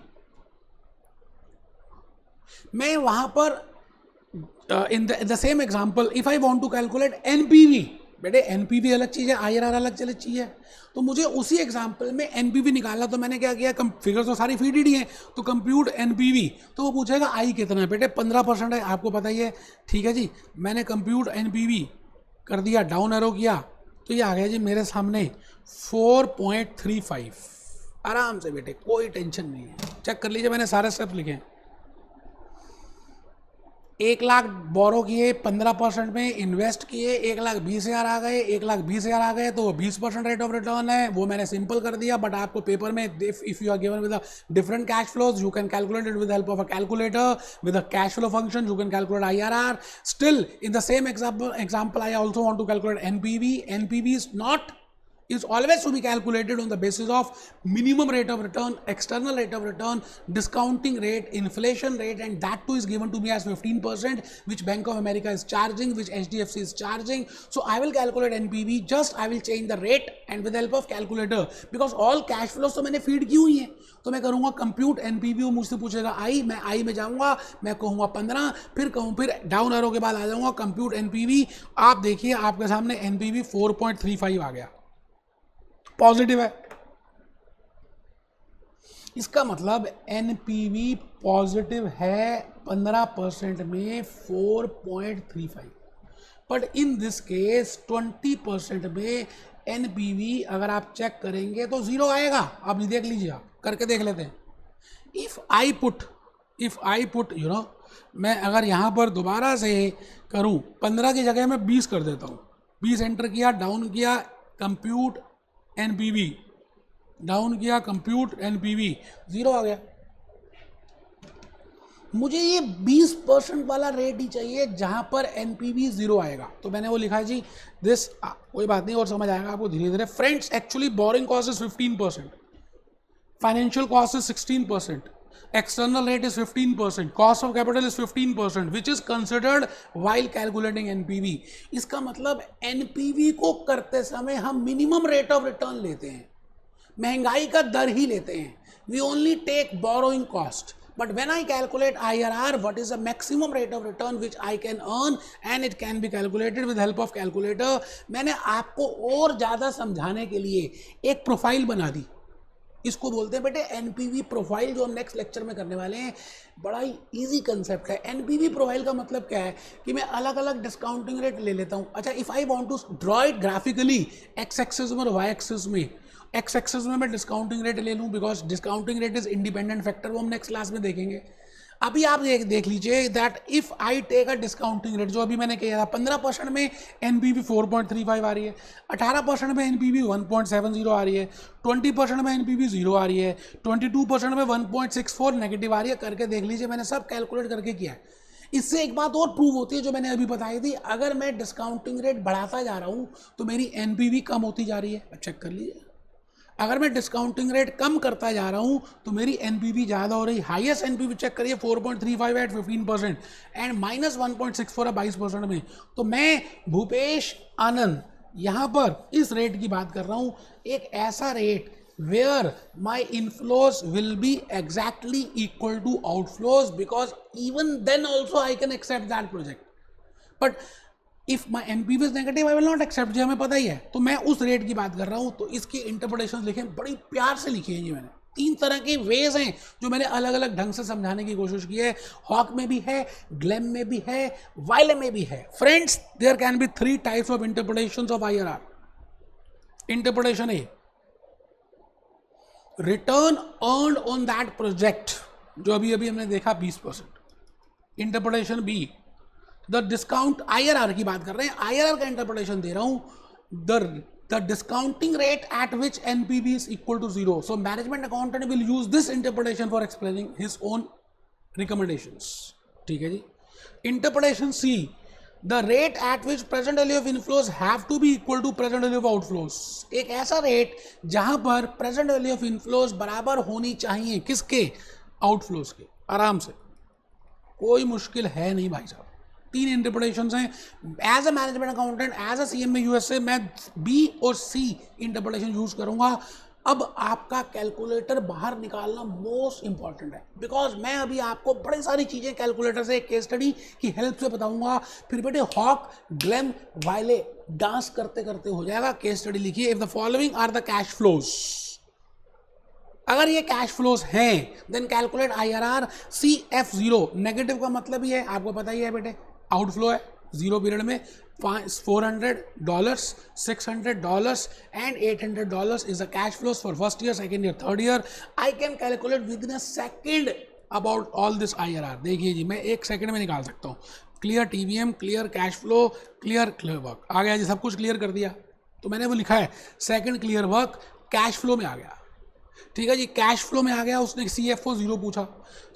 मैं वहां पर in the same example if I want to calculate NPV, बेटे NPV अलग चीज़ है, IRR अलग चीज़ है, तो मुझे उसी एग्जांपल में NPV निकालना। तो मैंने क्या किया, फिगर तो सारी फीडेड ही है, तो कंप्यूट NPV, तो वो पूछेगा आई कितना है, बेटे 15% है, आपको पता ही है। ठीक है जी, मैंने कंप्यूट NPV कर दिया, डाउन एरो किया, तो ये आ गया जी मेरे सामने 4.35। आराम से बेटे, कोई टेंशन नहीं है, चेक कर लीजिए, मैंने सारे स्टेप्स लिखे। 1 लाख बोरो किए, 15% में इन्वेस्ट किए, 1,20,000 आ गए, 1,20,000 आ गए, तो वो 20% रेट ऑफ रिटर्न है, वो मैंने सिंपल कर दिया। बट आपको पेपर में if you are given with different cash flows you can calculate it with help of a calculator with a cash flow function, you can calculate IRR। Still in the same example I also want to calculate NPV. NPV is always to be calculated on the basis of minimum rate of return, external rate of return, discounting rate, inflation rate, and that too is given to me as 15%, which Bank of America is charging, which HDFC is charging. So I will calculate NPV, just I will change the rate and with the help of calculator, because all cash flows तो मैंने feed की हुई है। तो मैं करूँगा कंप्यूट NPV, वो मुझसे पूछेगा आई, मैं आई में जाऊँगा, मैं कहूँगा 15, फिर डाउन एरो के बाद आ जाऊँगा कंप्यूट NPV। आप देखिए आपके सामने NPV 4.35 आ गया, पॉजिटिव है। इसका मतलब NPV पॉजिटिव है 15% में 4.35, बट इन दिस केस 20% में NPV अगर आप चेक करेंगे तो 0 आएगा। आप देख लीजिए, आप करके देख लेते हैं। If I put you know, मैं अगर यहाँ पर दोबारा से करूँ 15 की जगह मैं 20 कर देता हूँ, 20 एंटर किया, डाउन किया, कंप्यूट NPV, डाउन किया, कंप्यूट NPV, 0 आ गया। मुझे ये 20% वाला रेट ही चाहिए जहां पर NPV 0 आएगा। तो मैंने वो लिखा है जी, दिस कोई बात नहीं और समझ आएगा आपको धीरे धीरे। Friends, actually borrowing cost is 15%, financial cost is 16%, external rate is 15%, cost of capital is 15%, which is considered while calculating NPV। इसका मतलब NPV को करते समय हम मिनिमम रेट ऑफ रिटर्न लेते हैं, महंगाई का दर ही लेते हैं। We only take borrowing cost, But when I calculate IRR, what is the maximum rate of return which I can earn, and it can be calculated with help of calculator. मैंने आपको और ज़्यादा समझाने के लिए एक प्रोफाइल बना दी, इसको बोलते हैं बेटे एनपीवी प्रोफाइल, जो हम नेक्स्ट लेक्चर में करने वाले हैं। बड़ा ही इजी कंसेप्ट है। एनपीवी प्रोफाइल का मतलब क्या है कि मैं अलग अलग डिस्काउंटिंग रेट ले लेता हूँ। अच्छा, if I want to draw it graphically X axis में और वाई एक्सिस में, एक्स एक्सिस में मैं डिस्काउंटिंग रेट ले लूँ, because discounting rate is independent factor, वो हम नेक्स्ट क्लास में देखेंगे। अभी आप देख लीजिए that if I take a discounting rate, जो अभी मैंने किया था 15% में एनपीवी 4.35 आ रही है, 18% में एनपीवी 1.70 आ रही है, 20% में एनपीवी 0 आ रही है, 22% में 1.64 नेगेटिव आ रही है। करके देख लीजिए, मैंने सब कैलकुलेट करके किया है। इससे एक बात और प्रूव होती है जो मैंने अभी बताई थी, अगर मैं डिस्काउंटिंग रेट बढ़ाता जा रहा हूँ तो मेरी एनपीवी कम होती जा रही है। चेक कर लीजिए, अगर मैं डिस्काउंटिंग रेट कम करता जा रहा हूं तो मेरी एनपीवी ज़्यादा हो रही। हाईएस्ट एनपीवी चेक करिए 4.35 एट 15% एंड माइनस 1.64 है 22% में। तो मैं भूपेश आनंद यहाँ पर इस रेट की बात कर रहा हूँ, एक ऐसा rate where my inflows will be exactly equal to outflows, because even then also I can accept that project, but if my NPV is negative I will not accept, जो हमें पता ही है। तो मैं उस रेट की बात कर रहा हूँ। तो इसकी इंटरप्रिटेशन लिखे, बड़ी प्यार से लिखी है जी मैंने। 3 तरह के वेज हैं जो मैंने अलग अलग ढंग से समझाने की कोशिश की है। हॉक में भी है, ग्लेम में भी है, वाइले में भी है। Friends, there can be 3 types of interpretations of IRR। Interpretation A, return earned on that project, जो अभी अभी हमने देखा 20%। Interpretation B, the discount, IRR की बात कर रहे हैं, IRR का इंटरप्रिटेशन दे रहा हूं, the discounting rate at which NPV is equal to 0। So management accountant will use this interpretation for explaining his own recommendations. ठीक है जी। Interpretation C, the rate at which present value of inflows have to be equal to present value of outflows. एक ऐसा रेट जहां पर प्रेजेंट वैल्यू ऑफ इनफ्लोज बराबर होनी चाहिए किसके, आउटफ्लोज के। आराम से, कोई मुश्किल है नहीं भाई साहब। 3 इंटरप्रिटेशंस हैं। As a management accountant, as a CMA USA, मैं B और C इंटरप्रिटेशन यूज करूंगा। अब आपका कैलकुलेटर बाहर निकालना मोस्ट इंपॉर्टेंट है, बिकॉज मैं अभी आपको बड़ी सारी चीजें कैलकुलेटर से, केस स्टडी की हेल्प से बताऊंगा। फिर बेटे हॉक, ग्लेम, वाइले डांस करते करते हो जाएगा। केस स्टडी लिखिए, if the following are the cash flows, अगर ये कैश फ्लोज हैं then calculate IRR। CF0 negative का मतलब ही है, आपको पता ही है बेटे, आउटफ्लो है 0 पीरियड में। $400, $600 and $800 is the cash flows for first year, second year, third year. I can calculate within a second about all this IRR। देखिए जी, मैं 1 सेकंड में निकाल सकता हूँ। Clear TVM, clear cash flow, clear work आ गया जी, सब कुछ क्लियर कर दिया। तो मैंने वो लिखा है second clear work cash flow में आ गया। ठीक है जी, कैश फ्लो में आ गया। उसने CFO 0 पूछा।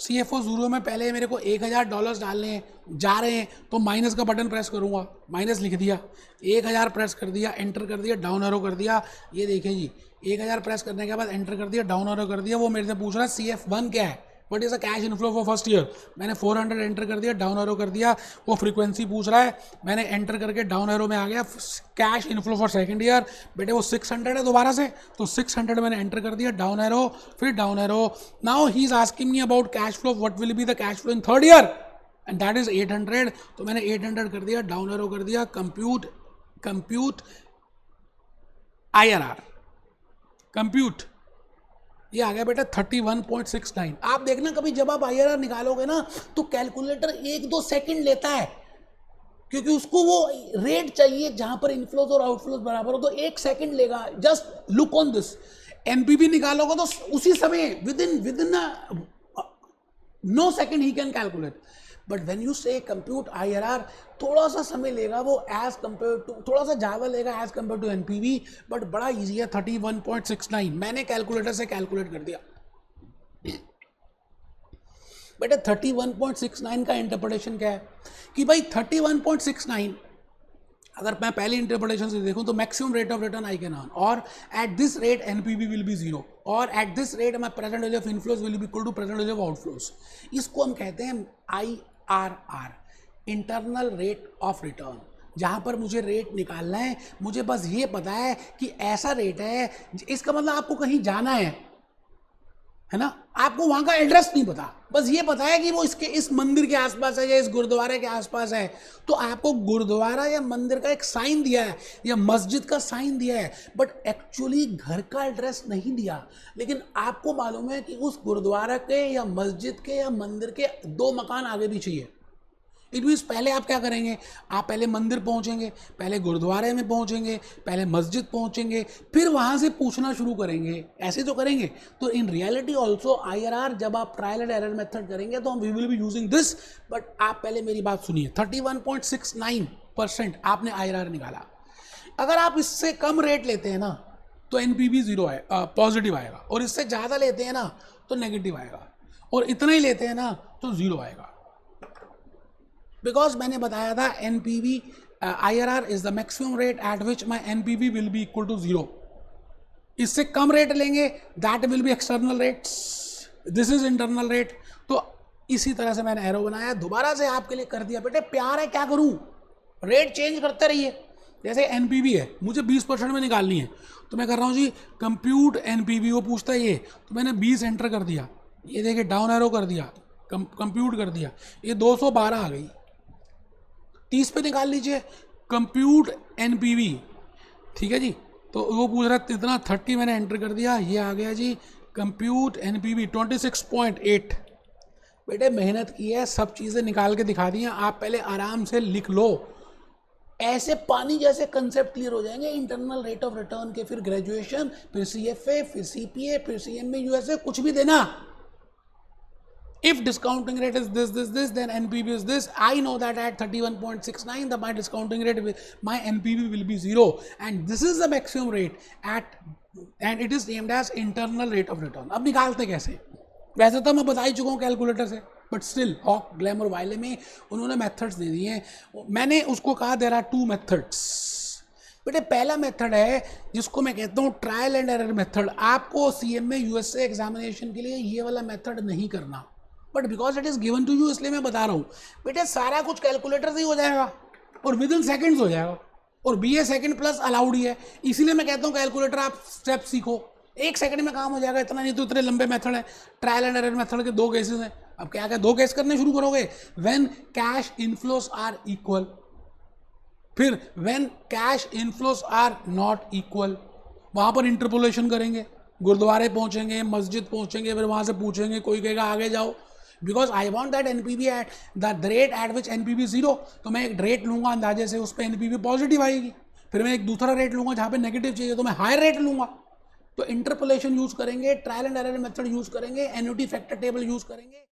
CFO 0 में पहले मेरे को $1000 डालने हैं, जा रहे हैं, तो माइनस का बटन प्रेस करूंगा, माइनस लिख दिया, 1000 प्रेस कर दिया, एंटर कर दिया, डाउन एरो कर दिया। ये देखिए जी, 1000 प्रेस करने के बाद एंटर कर दिया, डाउन एरो कर दिया। वो मेरे से पूछ रहा है CF1 क्या है, what is a cash inflow for first year. मैंने 400 एंटर कर दिया, डाउन एरो कर दिया। वो फ्रीक्वेंसी पूछ रहा है, मैंने एंटर करके डाउन एरो में आ गया। Cash inflow for second year, बेटे वो 600 है दोबारा से, तो 600 मैंने एंटर कर दिया, डाउन एरो, फिर down arrow. Now he is asking me about cash flow, what will be the cash flow in third year, and that is 800। तो मैंने 800 कर दिया, डाउन एरो कर दिया, कंप्यूट IRR, कंप्यूट, ये आ गया बेटा 31.69। आप देखना कभी जब आप IRR निकालोगे ना तो कैलकुलेटर 1-2 सेकंड लेता है, क्योंकि उसको वो रेट चाहिए जहां पर इनफ्लोज और आउटफ्लोज बराबर हो। तो 1 सेकंड लेगा। Just look on this, NPV निकालोगे तो उसी समय विदिन नो सेकंड ही can calculate. But when you say compute IRR, थोड़ा सा समय लेगा वो एज कंपेयर टू, थोड़ा सा ज़्यादा लेगा as compare to NPV, but बड़ा इजी है। 31.69 मैंने कैलकुलेटर से कैलकुलेट कर दिया। बेटा 31.69 का इंटरप्रिटेशन क्या है कि भाई 31.69 अगर मैं पहले इंटरप्रिटेशन से देखूं तो maximum rate of return I can earn, और at this rate NPV will be 0, और at this rate my present value of inflows will be equal to present value of outflows. इसको हम कहते हैं IRR, internal rate of return. जहाँ पर मुझे रेट निकालना है, मुझे बस ये पता है कि ऐसा रेट है, इसका मतलब आपको कहीं जाना है ना, आपको वहां का एड्रेस नहीं पता, बस ये पता है कि वो इसके इस मंदिर के आसपास है या इस गुरुद्वारे के आसपास है, तो आपको गुरुद्वारा या मंदिर का एक साइन दिया है या मस्जिद का साइन दिया है, बट एक्चुअली घर का एड्रेस नहीं दिया। लेकिन आपको मालूम है कि उस गुरुद्वारा के या मस्जिद के या मंदिर के 2 मकान आगे भी चाहिए। इट मीन्स पहले आप क्या करेंगे, आप पहले मंदिर पहुंचेंगे, पहले गुरुद्वारे में पहुंचेंगे, पहले मस्जिद पहुंचेंगे, फिर वहां से पूछना शुरू करेंगे, ऐसे तो करेंगे। तो इन रियलिटी ऑल्सो IRR जब आप ट्रायल एंड एरर मेथड करेंगे तो हम we will be using this, but आप पहले मेरी बात सुनिए। 31.69% आपने IRR निकाला। अगर आप इससे कम रेट लेते हैं ना तो NPV 0 है, पॉजिटिव आएगा, और इससे ज़्यादा लेते हैं ना तो नेगेटिव आएगा, और इतना ही लेते हैं ना तो 0 आएगा। बिकॉज मैंने बताया था NPV IRR is the maximum rate at which my NPV will be equal to 0। इससे कम रेट लेंगे that will be external rates, this is internal rate. तो इसी तरह से मैंने एरो बनाया, दोबारा से आपके लिए कर दिया। बेटे प्यार है, क्या करूं, रेट चेंज करते रहिए। जैसे NPV है, मुझे 20% में निकालनी है, तो मैं कर रहा हूँ जी कंप्यूट NPV, वो पूछता है ये, तो मैंने 20 एंटर कर दिया, ये देखिए डाउन एरो कर दिया, कंप्यूट कर दिया, ये 212 आ गई। 30 पे निकाल लीजिए, कंप्यूट NPV, ठीक है जी, तो वो पूछ रहा है इतना, 30 मैंने एंटर कर दिया, ये आ गया जी कंप्यूट NPV 26.8। बेटे मेहनत की है, सब चीज़ें निकाल के दिखा दी हैं, आप पहले आराम से लिख लो, ऐसे पानी जैसे कंसेप्ट क्लियर हो जाएंगे इंटरनल रेट ऑफ रिटर्न के। फिर ग्रेजुएशन, फिर CFA, फिर CPA, फिर CMA USA, कुछ भी देना। If discounting rate is this, then NPV is this. I know that at 31.69, my discounting rate, my NPV will be 0, and this is the maximum rate and it is named as internal rate of return. अब निकालते कैसे? वैसे तो मैं बता ही चुका हूँ कैलकुलेटर से, बट स्टिल हॉक ग्लैमर वाले में उन्होंने मेथड्स दे दिए हैं। मैंने उसको कहा देयर आर 2 मेथड्स। बेटे पहला मेथड है जिसको मैं कहता हूँ ट्रायल एंड एरर मेथड। आपको CMA USA एग्जामिनेशन के लिए ये वाला मेथड नहीं करना, but because it is given to you इसलिए मैं बता रहा हूँ। बेटे सारा कुछ कैलकुलेटर से ही हो जाएगा और विद इन सेकेंड्स हो जाएगा, और BA सेकंड प्लस अलाउड ही है, इसीलिए मैं कहता हूँ कैलकुलेटर आप स्टेप सीखो, 1 सेकंड में काम हो जाएगा। इतना नहीं तो इतने लंबे मेथड है। ट्रायल एंड एरर मेथड के 2 केसेस हैं। अब क्या क्या 2 केस करने शुरू करोगे, when cash inflows are equal, फिर when cash inflows are not equal, वहां पर इंटरपोलेशन करेंगे, गुरुद्वारे पहुंचेंगे, मस्जिद पहुंचेंगे, फिर वहां से पूछेंगे, कोई कहेगा आगे जाओ, because I want that NPV eight the rate at which NPV 0, तो मैं एक रेट लूंगा अंदाजे से, उस पर NPV पॉजिटिव आएगी। फिर मैं एक दूसरा रेट लूंगा जहाँ पे नेगेटिव चाहिए, तो मैं हायर रेट लूंगा। तो इंटरपोलेशन यूज करेंगे, trial and error method use करेंगे, एन्युटी फैक्टर टेबल यूज करेंगे।